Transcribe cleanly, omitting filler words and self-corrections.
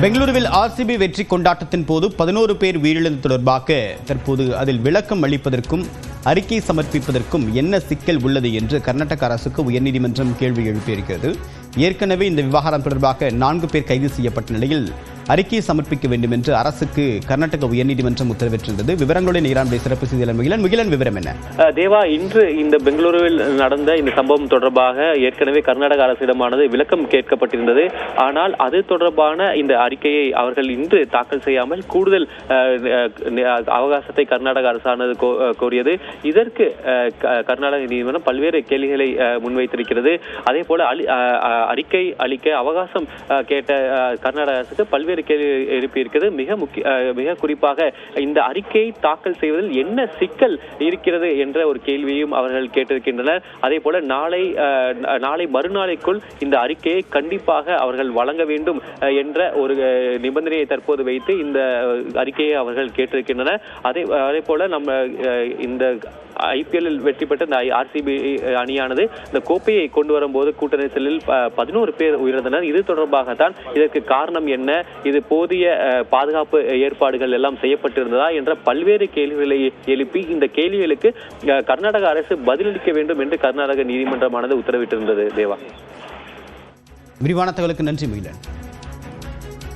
பெங்களூருவில் ஆர்சிபி வெற்றி கொண்டாட்டத்தின் போது 11 பேர் உயிரிழந்தது தொடர்பாக தற்போது அதில் விளக்கம் அளிப்பதற்கும் அறிக்கை சமர்ப்பிப்பதற்கும் என்ன சிக்கல் உள்ளது என்று கர்நாடக அரசுக்கு உயர்நீதிமன்றம் கேள்வி எழுப்பியிருக்கிறது. ஏற்கனவே இந்த விவகாரம் தொடர்பாக 4 பேர் கைது செய்யப்பட்ட நிலையில் அறிக்கையை சமர்ப்பிக்க வேண்டும் என்று அரசுக்கு கர்நாடக உயர்நீதிமன்றம் உத்தரவிட்டிருந்தது. விவரங்களுடன் ஈரானுடைய சிறப்பு செய்தியாளர் முகிலன் விவரம் என்ன? தேவா, இன்று இந்த பெங்களூருவில் நடந்த இந்த சம்பவம் தொடர்பாக ஏற்கனவே கர்நாடக அரசிடமானது விளக்கம் கேட்கப்பட்டிருந்தது. ஆனால் அது தொடர்பான இந்த அறிக்கையை அவர்கள் இன்று தாக்கல் செய்யாமல் கூடுதல் அவகாசத்தை கர்நாடக அரசானது கோரியது. இதற்கு கர்நாடக நீதிமன்றம் பல்வேறு கேள்விகளை முன்வைத்திருக்கிறது. அதே போல அறிக்கை அளிக்க அவகாசம் கேட்ட கர்நாடக அரசுக்கு பல்வேறு கேள்வி எழுப்பியிருக்கிறது. மிக குறிப்பாக இந்த அறிக்கையை தாக்கல் செய்வதில் என்ன சிக்கல் இருக்கிறது என்ற ஒரு கேள்வியும் அவர்கள் கேட்டிருக்கின்றனர். அதே போல நாளை மறுநாளைக்குள் இந்த அறிக்கையை கண்டிப்பாக அவர்கள் வழங்க வேண்டும் என்ற ஒரு நிபந்தனையை தற்போது வைத்து இந்த அறிக்கையை அவர்கள் கேட்டிருக்கின்றனர். அதே போல நம்ம இந்த ஐபிஎல்லில் வெற்றி பெற்ற இந்த ஆர்சிபி அணியானது இந்த கோப்பையை கொண்டு வரும்போது கூட்ட நெரிசலில் 11 பேர் உயிரிழந்தனர். இது தொடர்பாகத்தான் இதற்கு காரணம் என்ன, இது போதிய பாதுகாப்பு ஏற்பாடுகள் எல்லாம் செய்யப்பட்டிருந்ததா என்ற பல்வேறு கேள்விகளை எழுப்பி இந்த கேள்விகளுக்கு கர்நாடக அரசு பதிலளிக்க வேண்டும் என்று கர்நாடக நீதிமன்றமானது உத்தரவிட்டிருந்தது. தேவா, விரிவான தகவலுக்கு நன்றி முகிலன்.